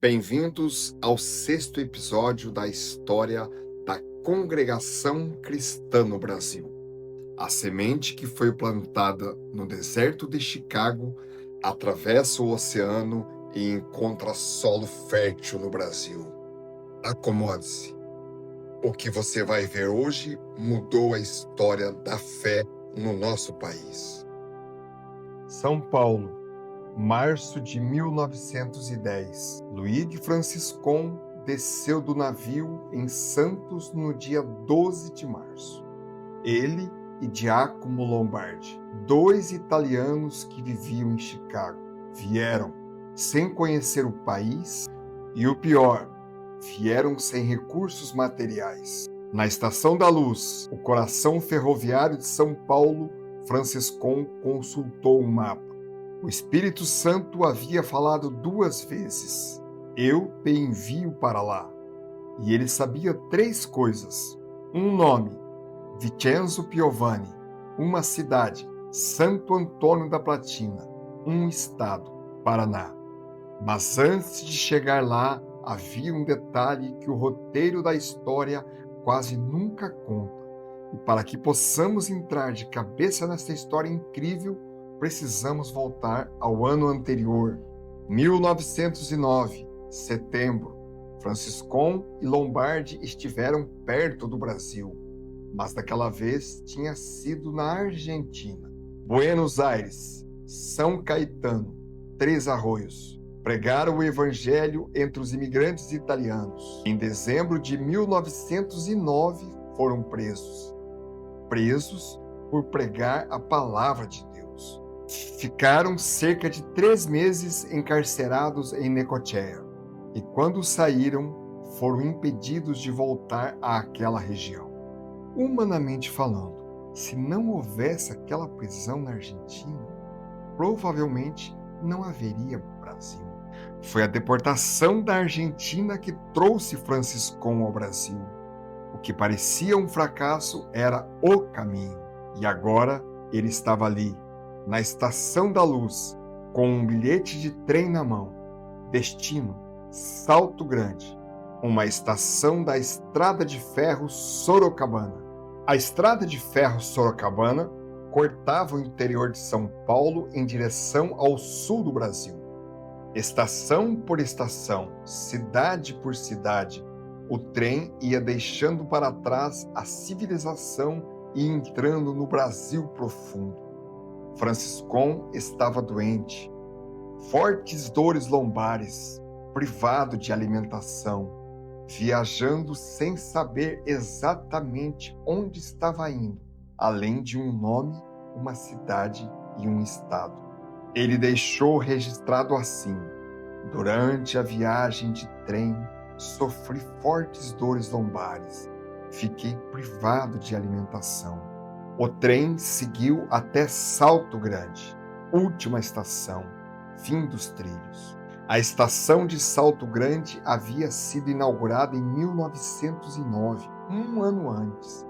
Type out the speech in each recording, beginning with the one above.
Bem-vindos ao sexto episódio da história da Congregação Cristã no Brasil. A semente que foi plantada no deserto de Chicago atravessa o oceano e encontra solo fértil no Brasil. Acomode-se. O que você vai ver hoje mudou a história da fé no nosso país. São Paulo, março de 1910. Luigi Franciscon desceu do navio em Santos no dia 12 de março. Ele e Giacomo Lombardi, dois italianos que viviam em Chicago, vieram sem conhecer o país e, o pior, vieram sem recursos materiais. Na Estação da Luz, o coração ferroviário de São Paulo, Franciscon consultou o mapa. O Espírito Santo havia falado 2 vezes: "Eu te envio para lá." E ele sabia 3 coisas: um nome, Vincenzo Piovani; uma cidade, Santo Antônio da Platina; um estado, Paraná. Mas antes de chegar lá, havia um detalhe que o roteiro da história quase nunca conta. E para que possamos entrar de cabeça nesta história incrível, precisamos voltar ao ano anterior, 1909, setembro. Franciscon e Lombardi estiveram perto do Brasil, mas daquela vez tinha sido na Argentina. Buenos Aires, São Caetano, Três Arroios. Pregaram o evangelho entre os imigrantes italianos. Em dezembro de 1909, foram presos por pregar a palavra de Deus. Ficaram cerca de 3 meses encarcerados em Necochea, e quando saíram, foram impedidos de voltar àquela região. Humanamente falando, se não houvesse aquela prisão na Argentina, provavelmente não haveria Brasil. Foi a deportação da Argentina que trouxe Franciscon ao Brasil. O que parecia um fracasso era o caminho. E agora ele estava ali, na Estação da Luz, com um bilhete de trem na mão. Destino: Salto Grande, uma estação da Estrada de Ferro Sorocabana. A Estrada de Ferro Sorocabana cortava o interior de São Paulo em direção ao sul do Brasil. Estação por estação, cidade por cidade, o trem ia deixando para trás a civilização e entrando no Brasil profundo. Franciscon estava doente, fortes dores lombares, privado de alimentação, viajando sem saber exatamente onde estava indo, além de um nome, uma cidade e um estado. Ele deixou registrado assim: "Durante a viagem de trem, sofri fortes dores lombares. Fiquei privado de alimentação." O trem seguiu até Salto Grande, última estação, fim dos trilhos. A estação de Salto Grande havia sido inaugurada em 1909, um ano antes.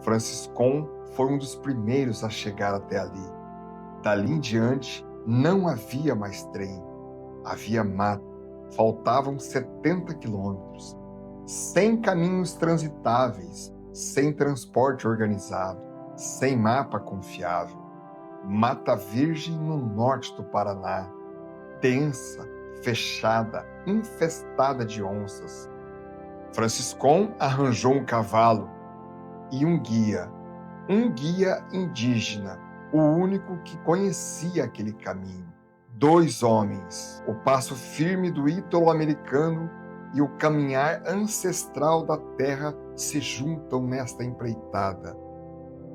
Franciscon foi um dos primeiros a chegar até ali. Dali em diante, não havia mais trem. Havia mato. Faltavam 70 quilômetros. Sem caminhos transitáveis, sem transporte organizado, sem mapa confiável. Mata virgem no norte do Paraná. Densa, fechada, infestada de onças. Franciscon arranjou um cavalo e um guia indígena, o único que conhecia aquele caminho. 2 homens, o passo firme do ítalo-americano e o caminhar ancestral da terra se juntam nesta empreitada.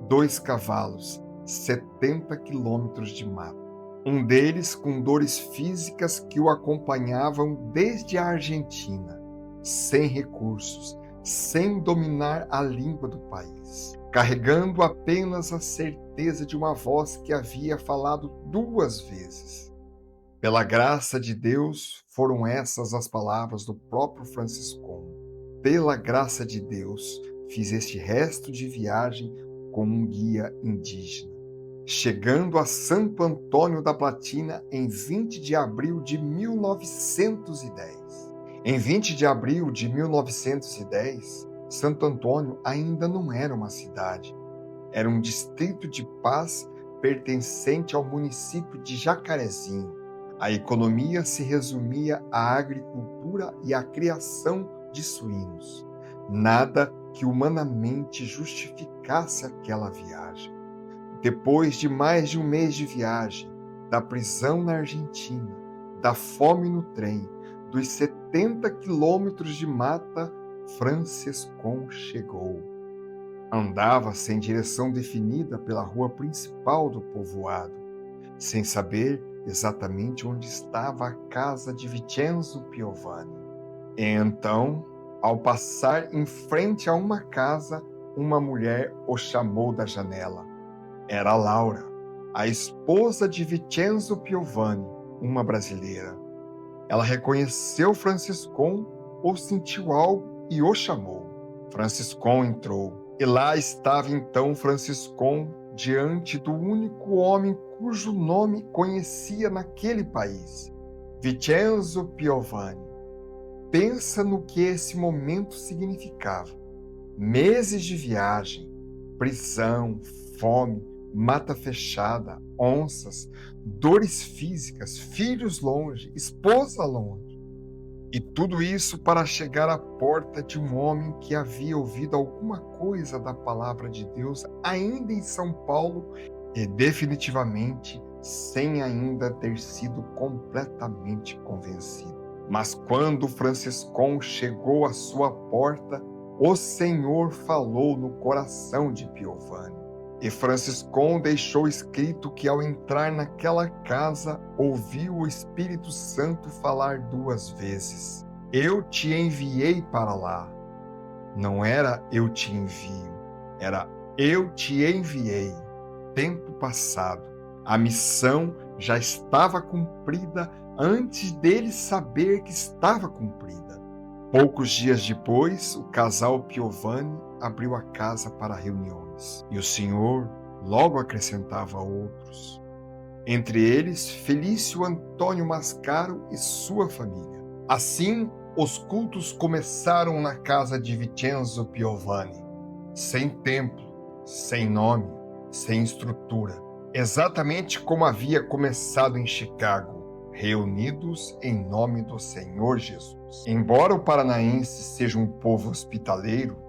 2 cavalos, 70 quilômetros de mato. Um deles com dores físicas que o acompanhavam desde a Argentina, sem recursos, sem dominar a língua do país, carregando apenas a certeza de uma voz que havia falado 2 vezes. Pela graça de Deus, foram essas as palavras do próprio Franciscon: "Pela graça de Deus, fiz este resto de viagem com um guia indígena." Chegando a Santo Antônio da Platina em 20 de abril de 1910. Em 20 de abril de 1910, Santo Antônio ainda não era uma cidade. Era um distrito de paz pertencente ao município de Jacarezinho. A economia se resumia à agricultura e à criação de suínos. Nada que humanamente justificasse aquela viagem. Depois de mais de um mês de viagem, da prisão na Argentina, da fome no trem, dos 70 quilômetros de mata, Franciscon chegou. Andava sem direção definida pela rua principal do povoado, sem saber exatamente onde estava a casa de Vincenzo Piovani. E então, ao passar em frente a uma casa, uma mulher o chamou da janela. Era Laura, a esposa de Vincenzo Piovani, uma brasileira. Ela reconheceu Franciscon, ou sentiu algo e o chamou. Franciscon entrou. E lá estava então Franciscon diante do único homem cujo nome conhecia naquele país, Vincenzo Piovani. Pensa no que esse momento significava. Meses de viagem, prisão, fome, mata fechada, onças, dores físicas, filhos longe, esposa longe. E tudo isso para chegar à porta de um homem que havia ouvido alguma coisa da palavra de Deus ainda em São Paulo e definitivamente sem ainda ter sido completamente convencido. Mas quando Franciscon chegou à sua porta, o Senhor falou no coração de Piovani. E Franciscon deixou escrito que ao entrar naquela casa, ouviu o Espírito Santo falar 2 vezes. Eu te enviei para lá. Não era eu te envio, era eu te enviei. Tempo passado. A missão já estava cumprida antes dele saber que estava cumprida. Poucos dias depois, o casal Piovani abriu a casa para reuniões, e o Senhor logo acrescentava outros. Entre eles, Felício Antônio Mascaro e sua família. Assim, os cultos começaram na casa de Vincenzo Piovani, sem templo, sem nome, sem estrutura, exatamente como havia começado em Chicago, reunidos em nome do Senhor Jesus. Embora o paranaense seja um povo hospitaleiro,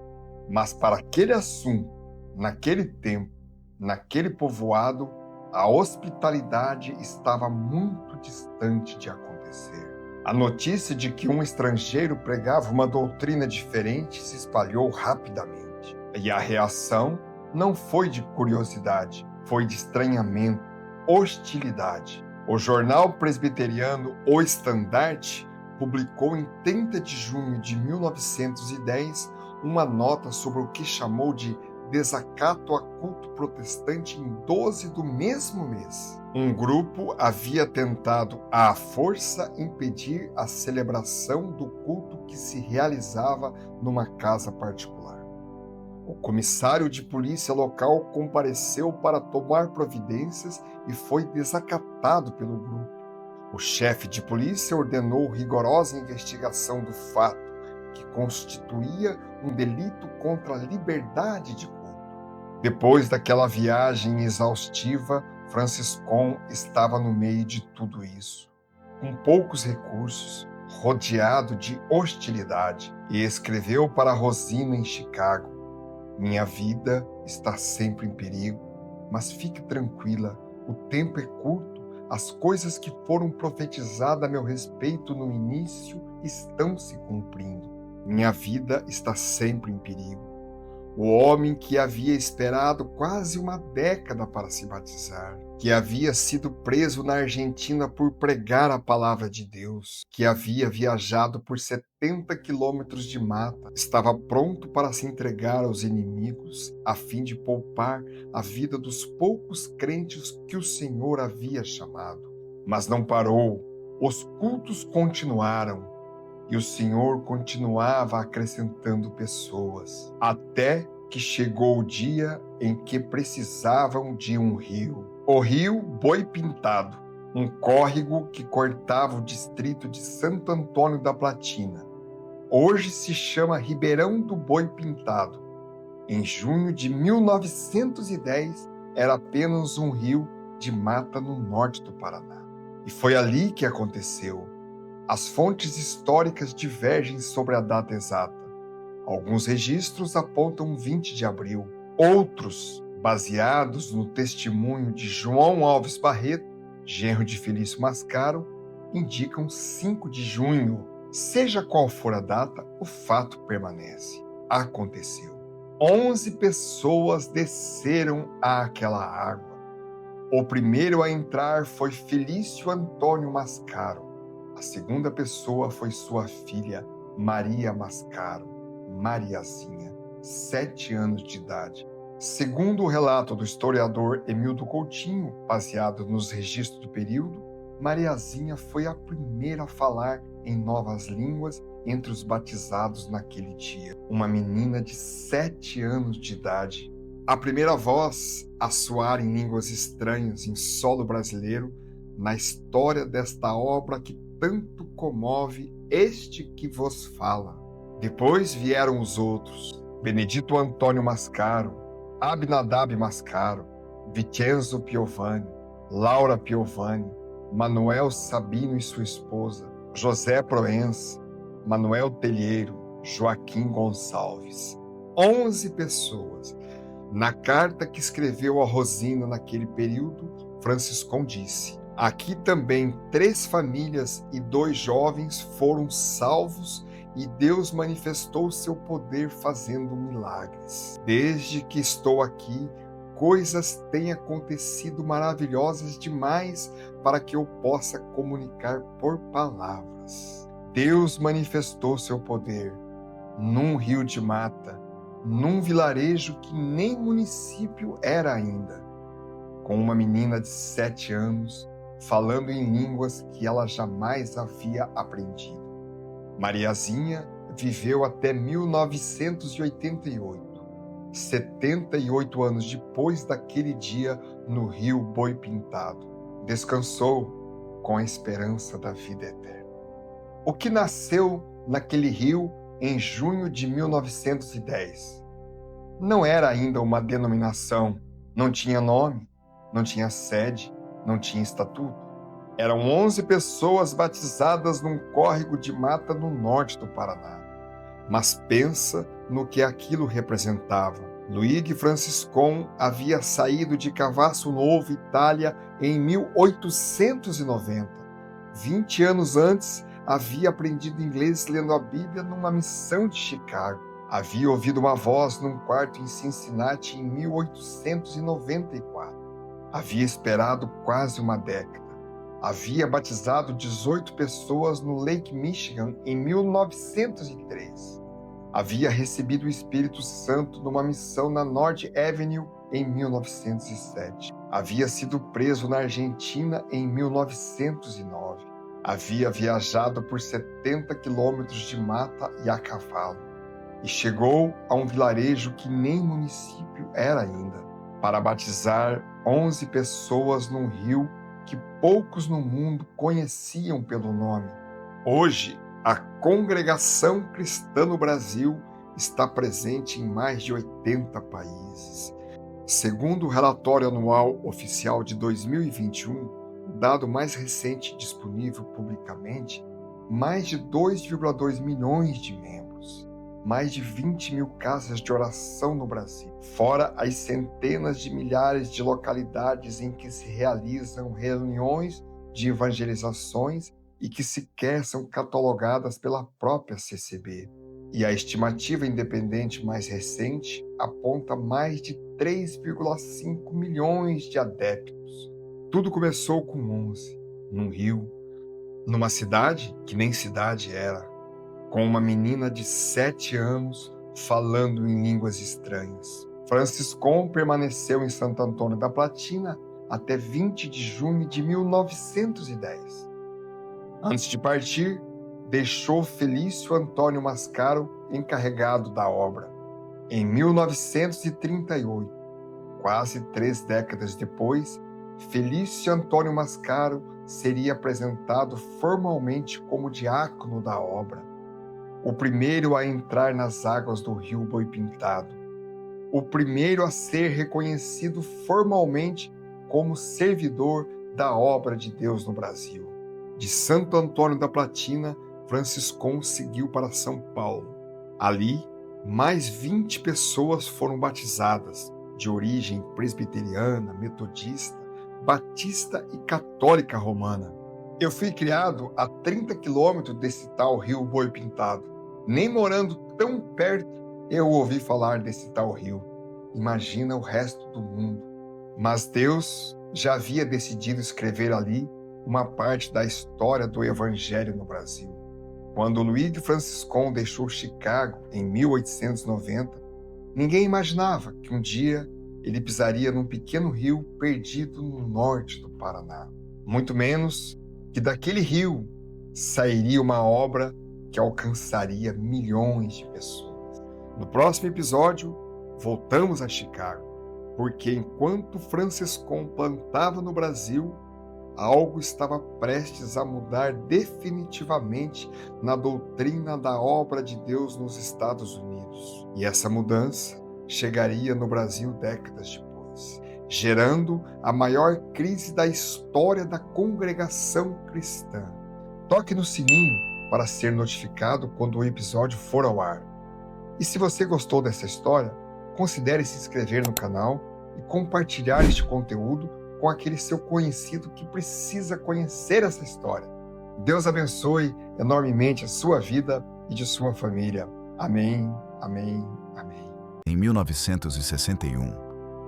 mas para aquele assunto, naquele tempo, naquele povoado, a hospitalidade estava muito distante de acontecer. A notícia de que um estrangeiro pregava uma doutrina diferente se espalhou rapidamente. E a reação não foi de curiosidade, foi de estranhamento, hostilidade. O jornal presbiteriano O Estandarte publicou em 30 de junho de 1910 uma nota sobre o que chamou de desacato a culto protestante em 12 do mesmo mês. Um grupo havia tentado à força impedir a celebração do culto que se realizava numa casa particular. O comissário de polícia local compareceu para tomar providências e foi desacatado pelo grupo. O chefe de polícia ordenou rigorosa investigação do fato, que constituía um delito contra a liberdade de culto. Depois daquela viagem exaustiva, Franciscon estava no meio de tudo isso, com poucos recursos, rodeado de hostilidade, e escreveu para Rosina em Chicago: minha vida está sempre em perigo, mas fique tranquila, o tempo é curto, as coisas que foram profetizadas a meu respeito no início estão se cumprindo. Minha vida está sempre em perigo. O homem que havia esperado quase uma década para se batizar, que havia sido preso na Argentina por pregar a palavra de Deus, que havia viajado por 70 quilômetros de mata, estava pronto para se entregar aos inimigos, a fim de poupar a vida dos poucos crentes que o Senhor havia chamado. Mas não parou, os cultos continuaram, e o Senhor continuava acrescentando pessoas, até que chegou o dia em que precisavam de um rio. O rio Boi Pintado, um córrego que cortava o distrito de Santo Antônio da Platina. Hoje se chama Ribeirão do Boi Pintado. Em junho de 1910, era apenas um rio de mata no norte do Paraná. E foi ali que aconteceu. As fontes históricas divergem sobre a data exata. Alguns registros apontam 20 de abril. Outros, baseados no testemunho de João Alves Barreto, genro de Felício Mascaro, indicam 5 de junho. Seja qual for a data, o fato permanece. Aconteceu. 11 pessoas desceram àquela água. O primeiro a entrar foi Felício Antônio Mascaro. A segunda pessoa foi sua filha, Maria Mascaro, Mariazinha, 7 anos de idade. Segundo o relato do historiador Emildo Coutinho, baseado nos registros do período, Mariazinha foi a primeira a falar em novas línguas entre os batizados naquele dia. Uma menina de 7 anos de idade. A primeira voz a soar em línguas estranhas em solo brasileiro na história desta obra que tanto comove este que vos fala. Depois vieram os outros, Benedito Antônio Mascaro, Abinadab Mascaro, Vincenzo Piovani, Laura Piovani, Manuel Sabino e sua esposa, José Proença, Manuel Telheiro, Joaquim Gonçalves. 11 pessoas. Na carta que escreveu a Rosina naquele período, Franciscon disse: aqui também 3 famílias e 2 jovens foram salvos e Deus manifestou seu poder fazendo milagres. Desde que estou aqui, coisas têm acontecido maravilhosas demais para que eu possa comunicar por palavras. Deus manifestou seu poder num rio de mata, num vilarejo que nem município era ainda, com uma menina de 7 anos, falando em línguas que ela jamais havia aprendido. Mariazinha viveu até 1988, 78 anos depois daquele dia no rio Boi Pintado. Descansou com a esperança da vida eterna. O que nasceu naquele rio em junho de 1910? Não era ainda uma denominação, não tinha nome, não tinha sede, não tinha estatuto. Eram 11 pessoas batizadas num córrego de mata no norte do Paraná. Mas pensa no que aquilo representava. Luigi Franciscon havia saído de Cavasso Novo, Itália, em 1890. 20 anos antes, havia aprendido inglês lendo a Bíblia numa missão de Chicago. Havia ouvido uma voz num quarto em Cincinnati em 1894. Havia esperado quase uma década. Havia batizado 18 pessoas no Lake Michigan em 1903. Havia recebido o Espírito Santo numa missão na North Avenue em 1907. Havia sido preso na Argentina em 1909. Havia viajado por 70 quilômetros de mata e a cavalo. E chegou a um vilarejo que nem município era ainda, para batizar 11 pessoas num rio que poucos no mundo conheciam pelo nome. Hoje, a Congregação Cristã no Brasil está presente em mais de 80 países. Segundo o relatório anual oficial de 2021, o dado mais recente disponível publicamente, mais de 2,2 milhões de membros, mais de 20 mil casas de oração no Brasil, fora as centenas de milhares de localidades em que se realizam reuniões de evangelizações e que sequer são catalogadas pela própria CCB. E a estimativa independente mais recente aponta mais de 3,5 milhões de adeptos. Tudo começou com 11, num rio, numa cidade que nem cidade era, com uma menina de 7 anos falando em línguas estranhas. Franciscon permaneceu em Santo Antônio da Platina até 20 de junho de 1910. Antes de partir, deixou Felício Antônio Mascaro encarregado da obra. Em 1938, quase 3 décadas depois, Felício Antônio Mascaro seria apresentado formalmente como diácono da obra. o primeiro a entrar nas águas do rio Boi Pintado, o primeiro a ser reconhecido formalmente como servidor da obra de Deus no Brasil. De Santo Antônio da Platina, Franciscon seguiu para São Paulo. Ali, mais 20 pessoas foram batizadas, de origem presbiteriana, metodista, batista e católica romana. Eu fui criado a 30 quilômetros desse tal rio Boi Pintado. Nem morando tão perto, eu ouvi falar desse tal rio. Imagina o resto do mundo. Mas Deus já havia decidido escrever ali uma parte da história do Evangelho no Brasil. Quando Luigi Franciscon deixou Chicago em 1890, ninguém imaginava que um dia ele pisaria num pequeno rio perdido no norte do Paraná. Muito menos que daquele rio sairia uma obra que alcançaria milhões de pessoas. No próximo episódio, voltamos a Chicago, porque enquanto Franciscon plantava no Brasil, algo estava prestes a mudar definitivamente na doutrina da obra de Deus nos Estados Unidos. E essa mudança chegaria no Brasil décadas depois, gerando a maior crise da história da congregação cristã. Toque no sininho para ser notificado quando o episódio for ao ar. E se você gostou dessa história, considere se inscrever no canal e compartilhar este conteúdo com aquele seu conhecido que precisa conhecer essa história. Deus abençoe enormemente a sua vida e de sua família. Amém, amém, amém. Em 1961,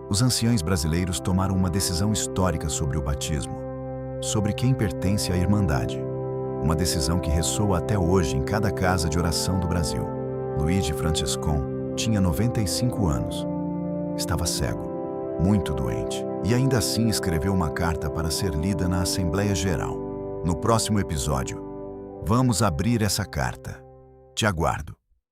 os anciães brasileiros tomaram uma decisão histórica sobre o batismo, sobre quem pertence à Irmandade. Uma decisão que ressoa até hoje em cada casa de oração do Brasil. Luigi Franciscon tinha 95 anos. Estava cego, muito doente, e ainda assim escreveu uma carta para ser lida na Assembleia Geral. No próximo episódio, vamos abrir essa carta. Te aguardo.